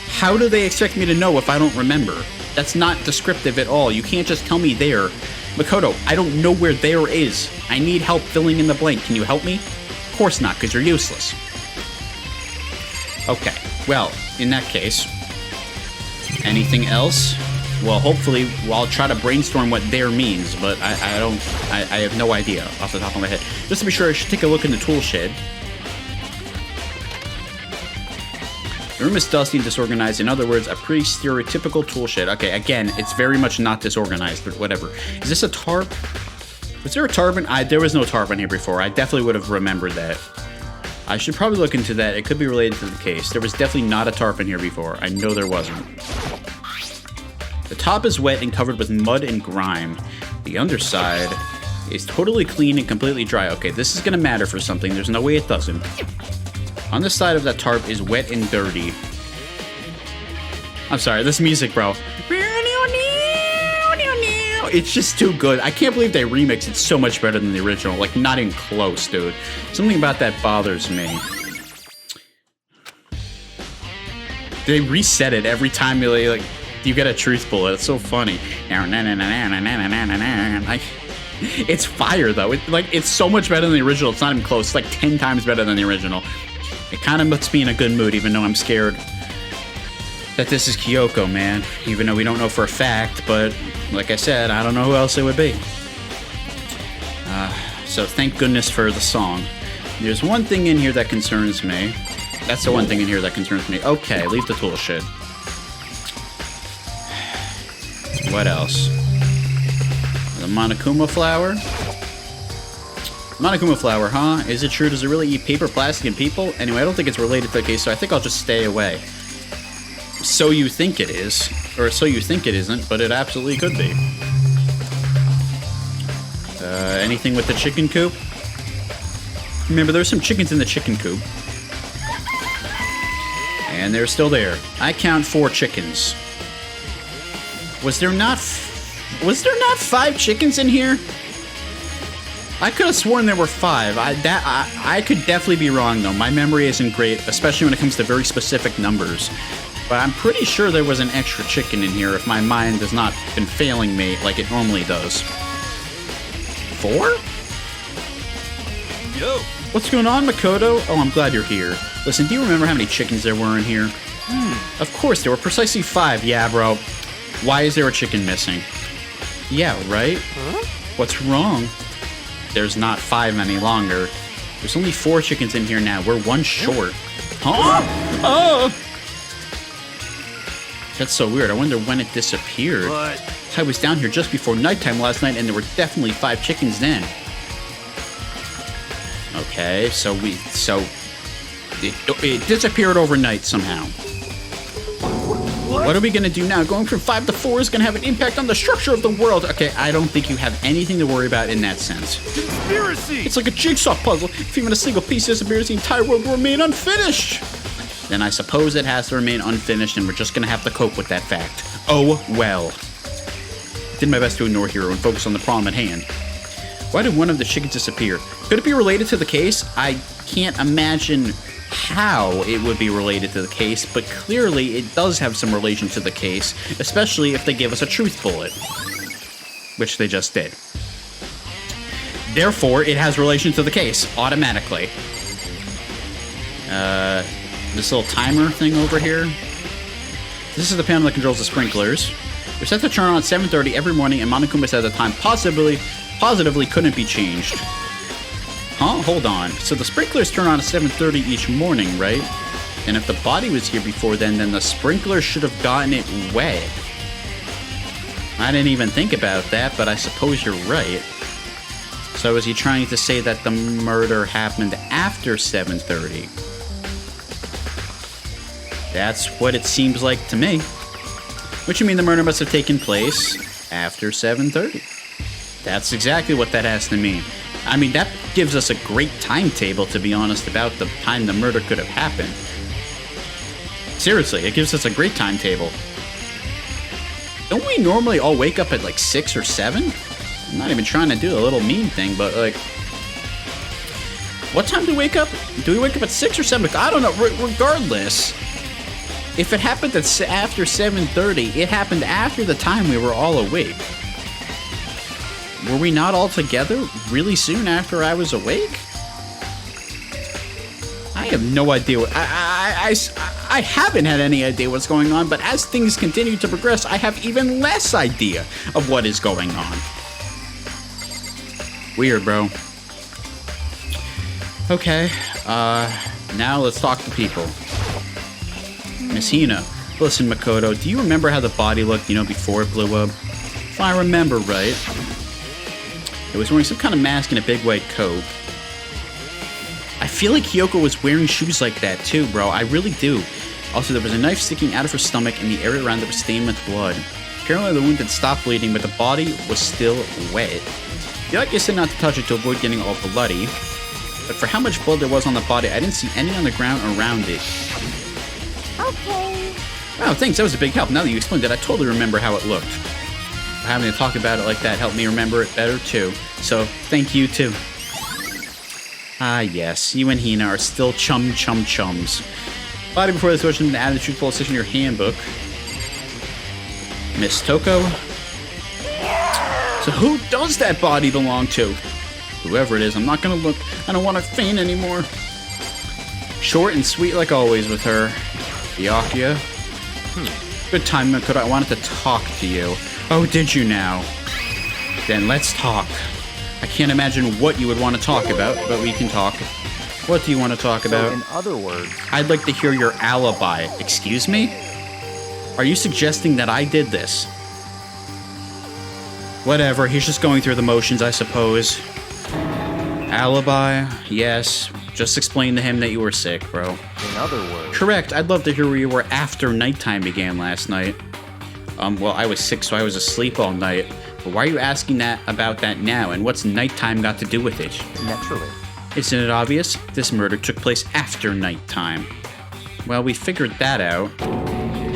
How do they expect me to know if I don't remember? That's not descriptive at all. You can't just tell me there. Makoto, I don't know where there is. I need help filling in the blank. Can you help me? Of course not, because you're useless. Okay, well, in that case, anything else? Well, hopefully, I'll try to brainstorm what there means, but I have no idea off the top of my head. Just to be sure, I should take a look in the tool shed. The room is dusty and disorganized. In other words, a pretty stereotypical tool shed. Okay, again, it's very much not disorganized, but whatever. Is this a tarp? Was there a tarp in? There was no tarp in here before. I definitely would have remembered that. I should probably look into that. It could be related to the case. There was definitely not a tarp in here before. I know there wasn't. The top is wet and covered with mud and grime. The underside is totally clean and completely dry. Okay, this is gonna matter for something. There's no way it doesn't. On the side of that tarp is wet and dirty. I'm sorry, this music, bro. It's just too good. I can't believe they remixed it so much better than the original. Like, not even close, dude. Something about that bothers me. They reset it every time you get a truth bullet. It's so funny. It's fire, though. It's so much better than the original. It's not even close. It's like 10 times better than the original. It kind of puts me in a good mood, even though I'm scared that this is Kyoko, man. Even though we don't know for a fact, but like I said, I don't know who else it would be. So thank goodness for the song. There's one thing in here that concerns me. That's the one thing in here that concerns me. Okay, leave the tool shed. What else? The Monokuma flower? Monokuma flower, huh? Is it true? Does it really eat paper, plastic, and people? Anyway, I don't think it's related to the case, so I think I'll just stay away. So you think it is. Or so you think it isn't, but it absolutely could be. Anything with the chicken coop? Remember, there's some chickens in the chicken coop. And they're still there. I count 4 chickens. Was there not 5 chickens in here? I could have sworn there were 5. I could definitely be wrong, though. My memory isn't great, especially when it comes to very specific numbers. But I'm pretty sure there was an extra chicken in here if my mind has not been failing me like it normally does. 4? Yo. What's going on, Makoto? Oh, I'm glad you're here. Listen, do you remember how many chickens there were in here? Of course, there were precisely 5. Yeah, bro. Why is there a chicken missing? Yeah, right? Huh? What's wrong? There's not 5 any longer. There's only 4 chickens in here now. We're 1 short. Huh? Oh! That's so weird. I wonder when it disappeared. What? I was down here just before nighttime last night, and there were definitely 5 chickens then. Okay, so it disappeared overnight somehow. What are we gonna do now? Going from 5 to 4 is gonna have an impact on the structure of the world. Okay, I don't think you have anything to worry about in that sense. Conspiracy! It's like a jigsaw puzzle. If even a single piece disappears, the entire world will remain unfinished. Then I suppose it has to remain unfinished, and we're just gonna have to cope with that fact. Oh well. Did my best to ignore Hero and focus on the problem at hand. Why did one of the chickens disappear? Could it be related to the case? I can't imagine how it would be related to the case, but clearly it does have some relation to the case, especially if they give us a truth bullet, which they just did. Therefore, it has relation to the case, automatically. This little timer thing over here. This is the panel that controls the sprinklers. They're set to turn on at 7:30 every morning, and Monokuma said the time positively couldn't be changed. Huh? Hold on. So the sprinklers turn on at 7:30 each morning, right? And if the body was here before then the sprinklers should have gotten it wet. I didn't even think about that, but I suppose you're right. So is he trying to say that the murder happened after 7:30? That's what it seems like to me. Which you mean the murder must have taken place after 7:30. That's exactly what that has to mean. I mean, that gives us a great timetable, to be honest, about the time the murder could have happened. Seriously, it gives us a great timetable. Don't we normally all wake up at like 6 or 7? I'm not even trying to do a little mean thing, but like... What time do we wake up? Do we wake up at 6 or 7? I don't know. Regardless, if it happened after 7:30, it happened after the time we were all awake. Were we not all together really soon after I was awake? I have no idea. I haven't had any idea what's going on, but as things continue to progress, I have even less idea of what is going on. Weird, bro. Okay, now let's talk to people. Miss Hina, listen, Makoto, do you remember how the body looked, before it blew up? If I remember right, it was wearing some kind of mask and a big white coat. I feel like Kyoko was wearing shoes like that too, bro. I really do. Also, there was a knife sticking out of her stomach and the area around it was stained with blood. Apparently, the wound had stopped bleeding, but the body was still wet. Kyoko said not to touch it to avoid getting all bloody, but for how much blood there was on the body, I didn't see any on the ground around it. Okay. Wow, thanks. That was a big help. Now that you explained it, I totally remember how it looked. Having to talk about it like that helped me remember it better, too. So, thank you, too. Ah, yes. You and Hina are still chums. Body before this was an added truthful decision in your handbook. Miss Toko. So who does that body belong to? Whoever it is, I'm not gonna look. I don't want to faint anymore. Short and sweet like always with her. Byakuya. Good time, Makoto. I wanted to talk to you. Oh, did you now? Then let's talk. I can't imagine what you would want to talk about, but we can talk. What do you want to talk about? So in other words, I'd like to hear your alibi. Excuse me? Are you suggesting that I did this? Whatever, he's just going through the motions, I suppose. Alibi? Yes. Just explain to him that you were sick, bro. in other words, Correct. I'd love to hear where you were after nighttime began last night. Well, I was sick, so I was asleep all night. But why are you asking about that now? And what's nighttime got to do with it? naturally. Isn't it obvious? This murder took place after nighttime. Well, we figured that out.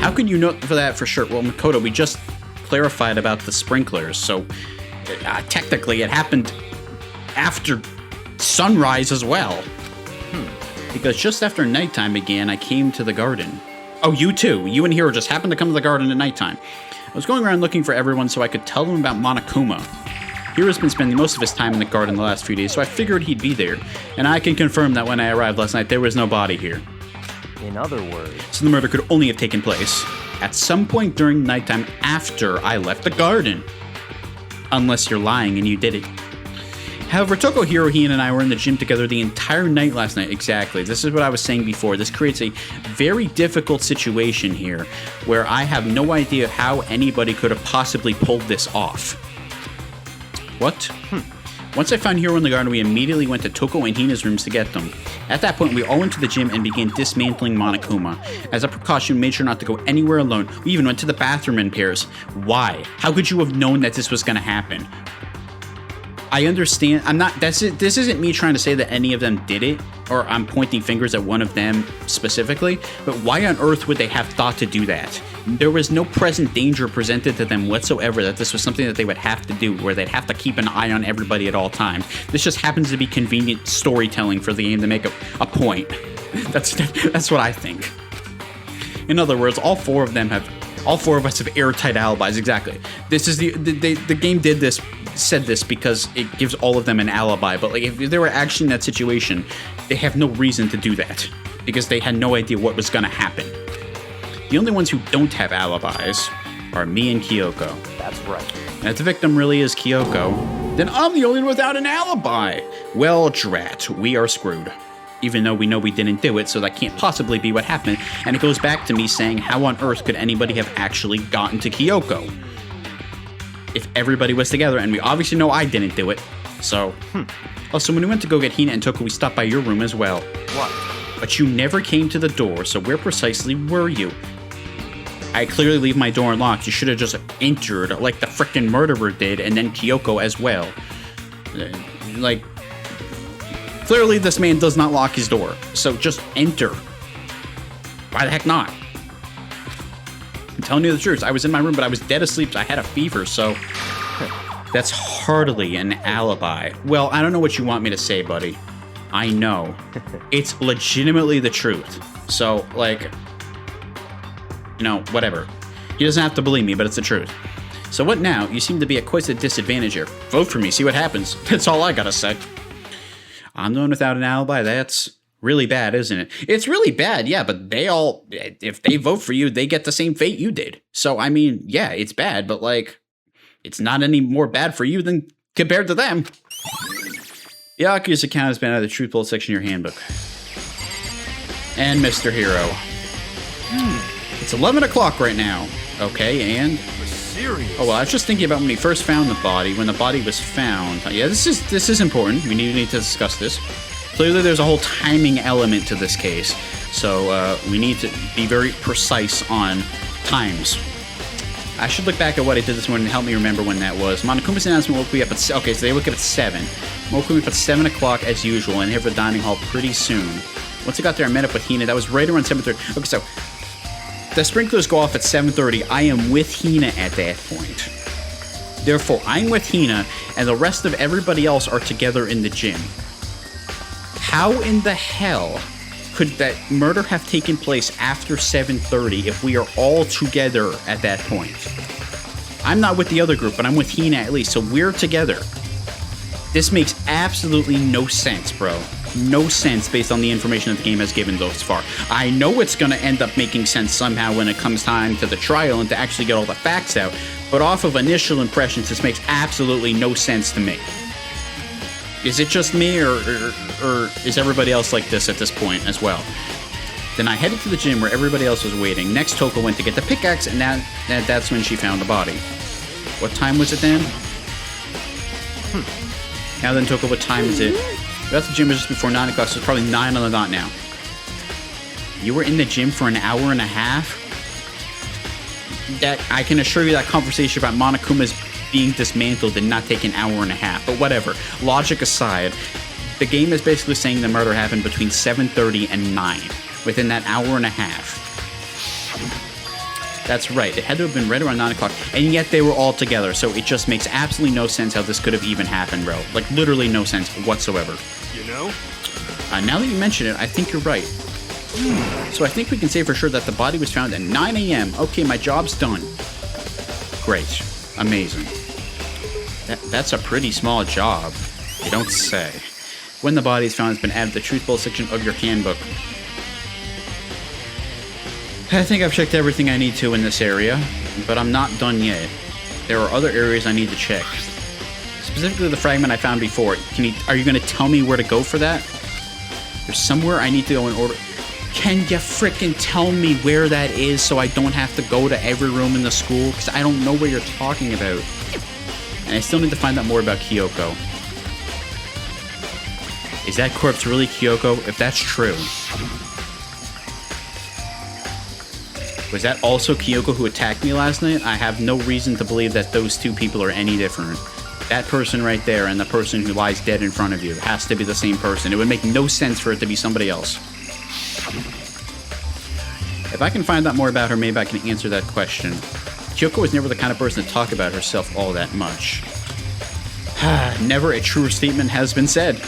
How can you know for that for sure? Well, Makoto, we just clarified about the sprinklers, so technically it happened after sunrise as well. Because just after nighttime began, I came to the garden. Oh, you too. You and Hiro just happened to come to the garden at nighttime. I was going around looking for everyone so I could tell them about Monokuma. Hiro's been spending most of his time in the garden the last few days, so I figured he'd be there. And I can confirm that when I arrived last night, there was no body here. In other words, So the murder could only have taken place at some point during nighttime after I left the garden. Unless you're lying and you did it. However, Toko, Hiro, Hina, and I were in the gym together the entire night last night. Exactly. This is what I was saying before. This creates a very difficult situation here where I have no idea how anybody could have possibly pulled this off. What? Once I found Hiro in the garden, we immediately went to Toko and Hina's rooms to get them. At that point, we all went to the gym and began dismantling Monokuma. As a precaution, we made sure not to go anywhere alone. We even went to the bathroom in pairs. Why? How could you have known that this was going to happen? I understand. This isn't me trying to say that any of them did it, or I'm pointing fingers at one of them specifically, but why on earth would they have thought to do that? There was no present danger presented to them whatsoever that this was something that they would have to do, where they'd have to keep an eye on everybody at all times. This just happens to be convenient storytelling for the game to make a point. That's what I think. In other words, all four of us have airtight alibis. Exactly. This is the game said this because it gives all of them an alibi. But like, if they were actually in that situation, they have no reason to do that because they had no idea what was going to happen. The only ones who don't have alibis are me and Kyoko. That's right. And if the victim really is Kyoko, then I'm the only one without an alibi. Well, drat, we are screwed. Even though we know we didn't do it, so that can't possibly be what happened. And it goes back to me saying, how on earth could anybody have actually gotten to Kyoko? If everybody was together, and we obviously know I didn't do it. So, Also, when we went to go get Hina and Toko, we stopped by your room as well. What? But you never came to the door, so where precisely were you? I clearly leave my door unlocked. You should have just entered like the frickin' murderer did, and then Kyoko as well. Like, clearly this man does not lock his door, so just enter. Why the heck not? I'm telling you the truth. I was in my room, but I was dead asleep. I had a fever, so that's hardly an alibi. Well, I don't know what you want me to say, buddy. I know. It's legitimately the truth. So, like, you know, whatever. He doesn't have to believe me, but it's the truth. So what now? You seem to be at quite a disadvantage here. Vote for me, see what happens. That's all I gotta say. I'm the one without an alibi. That's really bad, isn't it? It's really bad, yeah, but if they vote for you, they get the same fate you did. So, I mean, yeah, it's bad, but, like, it's not any more bad for you than compared to them. Yaku's account has been out of the truth bullet section of your handbook. And Mr. Hero. It's 11 o'clock right now. Okay, and... Serious. Oh, well, I was just thinking about when he first found the body, when the body was found. Yeah, this is important. We need to discuss this. Clearly, there's a whole timing element to this case, so we need to be very precise on times. I should look back at what I did this morning and help me remember when that was. Monokuma's announcement woke me up at... Okay, so they woke up at 7. Woke me up at 7 o'clock as usual and hit the dining hall pretty soon. Once I got there, I met up with Hina. That was right around 7:30. Okay, so the sprinklers go off at 7:30. I am with Hina at that point. Therefore, I'm with Hina, and the rest of everybody else are together in the gym. How in the hell could that murder have taken place after 7:30 if we are all together at that point? I'm not with the other group, but I'm with Hina at least, so we're together. This makes absolutely no sense, bro. No sense based on the information that the game has given thus far. I know it's going to end up making sense somehow when it comes time to the trial and to actually get all the facts out, but off of initial impressions, this makes absolutely no sense to me. Is it just me, or is everybody else like this at this point as well? Then I headed to the gym where everybody else was waiting. Next, Toko went to get the pickaxe, and that's when she found the body. What time was it then? Now then, Toko, what time is it? We got to the gym just before 9 o'clock, so it's probably 9 on the dot now. You were in the gym for an hour and a half? That I can assure you that conversation about Monokuma's being dismantled did not take an hour and a half, but whatever. Logic aside, the game is basically saying the murder happened between 7:30 and 9, within that hour and a half. That's right, it had to have been right around 9 o'clock, and yet they were all together, so it just makes absolutely no sense how this could have even happened, bro. Like, literally no sense whatsoever. You know? Now that you mention it, I think you're right. So I think we can say for sure that the body was found at 9 a.m. Okay, my job's done. Great. Amazing. That's a pretty small job. You don't say. When the body is found, it's been added to the truth bullet section of your handbook. I think I've checked everything I need to in this area, but I'm not done yet. There are other areas I need to check. Specifically the fragment I found before. Are you going to tell me where to go for that? There's somewhere I need to go in order... Can you frickin' tell me where that is so I don't have to go to every room in the school? Because I don't know what you're talking about. And I still need to find out more about Kyoko. Is that corpse really Kyoko? If that's true, was that also Kyoko who attacked me last night? I have no reason to believe that those two people are any different. That person right there and the person who lies dead in front of you has to be the same person. It would make no sense for it to be somebody else. If I can find out more about her, maybe I can answer that question. Kyoko was never the kind of person to talk about herself all that much. Never a truer statement has been said.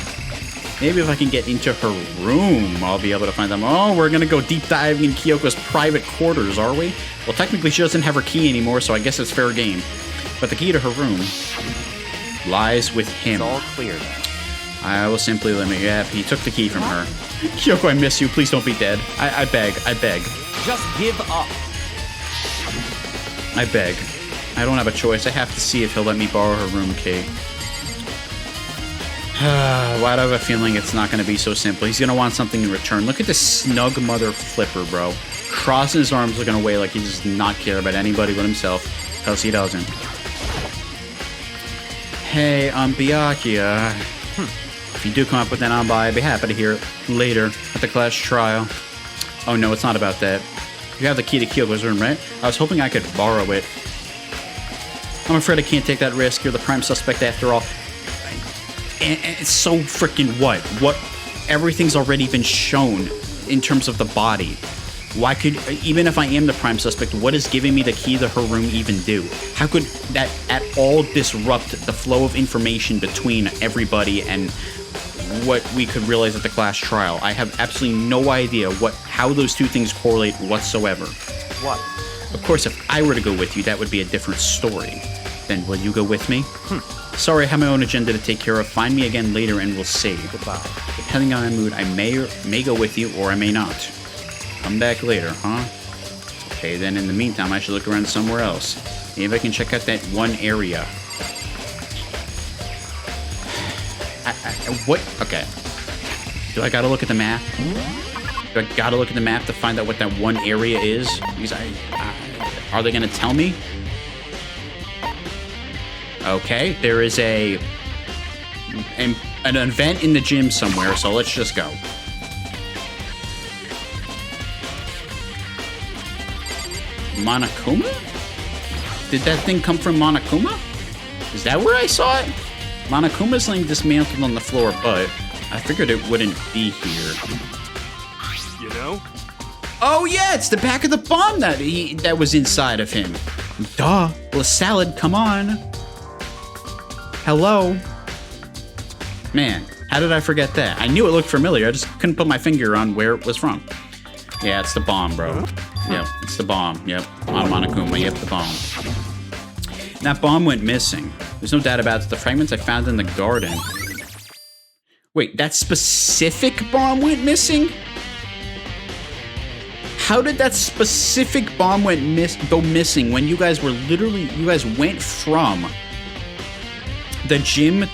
Maybe if I can get into her room, I'll be able to find them. Oh, we're going to go deep diving in Kyoko's private quarters, are we? Well, technically she doesn't have her key anymore, so I guess it's fair game. But the key to her room lies with him. It's all clear now. I will simply let me... Yeah, he took the key from her. Kyoko, I miss you. Please don't be dead. I beg. I beg. Just give up. I beg. I don't have a choice. I have to see if he'll let me borrow her room key. Why do I have a feeling it's not going to be so simple? He's going to want something in return. Look at this snug mother flipper, bro. Crossing his arms, looking away like he does not care about anybody but himself. Because he doesn't. Hey, I'm Byakuya. If you do come up with an anbai, I'd be happy to hear it later at the class trial. Oh no, it's not about that. You have the key to Kyoko's room, right? I was hoping I could borrow it. I'm afraid I can't take that risk. You're the prime suspect after all. And it's so freaking what? What? Everything's already been shown in terms of the body. Why could, even if I am the prime suspect, what is giving me the key to her room even do? How could that at all disrupt the flow of information between everybody and what we could realize at the class trial? I have absolutely no idea how those two things correlate whatsoever. What? Of course, if I were to go with you, that would be a different story. Then will you go with me? Sorry, I have my own agenda to take care of. Find me again later and we'll see. Goodbye. Depending on my mood, I may go with you or I may not. Come back later, huh? Okay, then in the meantime, I should look around somewhere else. Maybe I can check out that one area. What? Okay. Do I gotta look at the map? Do I gotta look at the map to find out what that one area is? Because are they gonna tell me? Okay, there is an event in the gym somewhere, so let's just go. Monokuma? Did that thing come from Monokuma? Is that where I saw it? Monokuma's laying dismantled on the floor, but I figured it wouldn't be here. You know? Oh yeah, it's the back of the bomb that was inside of him. Duh. Well, salad, come on. Hello? Man, how did I forget that? I knew it looked familiar, I just couldn't put my finger on where it was from. Yeah, it's the bomb, bro. Yep, it's the bomb. Yep, on Monokuma. Yep, the bomb. That bomb went missing. There's no doubt about it. The fragments I found in the garden. Wait, that specific bomb went missing? How did that specific bomb go missing when you guys went from the gym?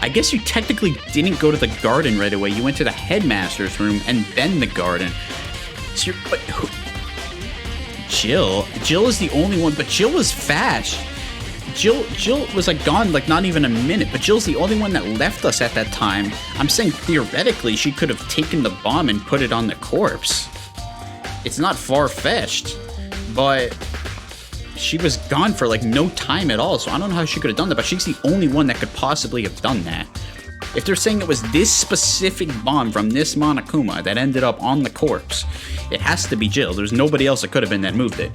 I guess you technically didn't go to the garden right away. You went to the headmaster's room and then the garden. So Jill is the only one, but Jill was fast. Jill was like gone like not even a minute, but Jill's the only one that left us at that time. I'm saying theoretically she could have taken the bomb and put it on the corpse. It's not far-fetched, but she was gone for like no time at all, so I don't know how she could have done that, but she's the only one that could possibly have done that. If they're saying it was this specific bomb from this Monokuma that ended up on the corpse, it has to be Jill. There's nobody else that could have been that moved it.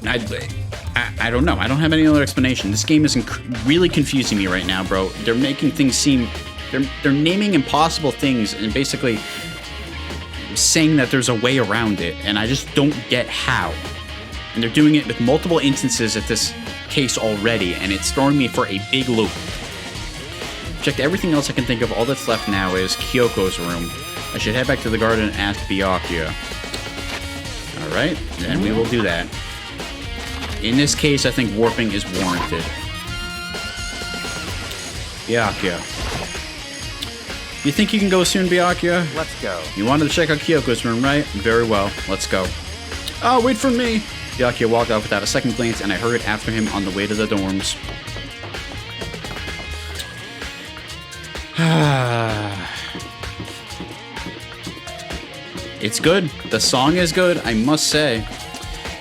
I don't know. I don't have any other explanation. This game is really confusing me right now, bro. They're making things seem... They're naming impossible things and basically saying that there's a way around it, and I just don't get how. And they're doing it with multiple instances at this case already, and it's throwing me for a big loop. Checked everything else I can think of. All that's left now is Kyoko's room. I should head back to the garden and ask Byakuya. Alright, then we will do that. In this case, I think warping is warranted. Byakuya. You think you can go soon, Byakuya? Let's go. You wanted to check out Kyoko's room, right? Very well. Let's go. Oh, wait for me! Byakuya walked off without a second glance, and I hurried after him on the way to the dorms. It's good. The song is good, I must say.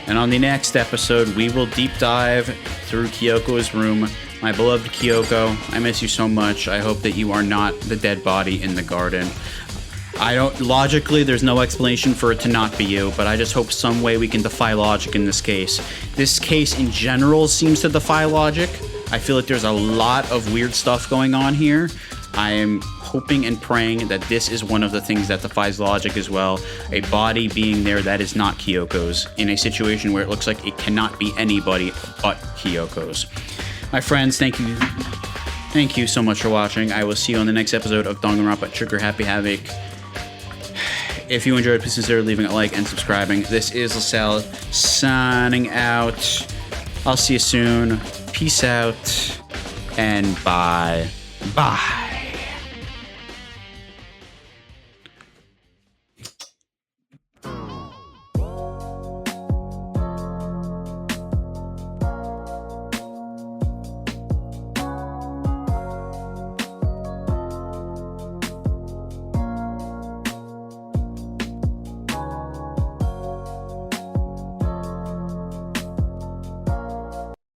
And on the next episode, we will deep dive through Kyoko's room. My beloved Kyoko, I miss you so much. I hope that you are not the dead body in the garden. Logically, there's no explanation for it to not be you, but I just hope some way we can defy logic in this case. This case in general seems to defy logic. I feel like there's a lot of weird stuff going on here. I am hoping and praying that this is one of the things that defies logic as well. A body being there that is not Kyoko's in a situation where it looks like it cannot be anybody but Kyoko's. My friends, thank you. Thank you so much for watching. I will see you on the next episode of Danganronpa Trigger Happy Havoc. If you enjoyed, please consider leaving a like and subscribing. This is LaSalle signing out. I'll see you soon. Peace out and bye. Bye.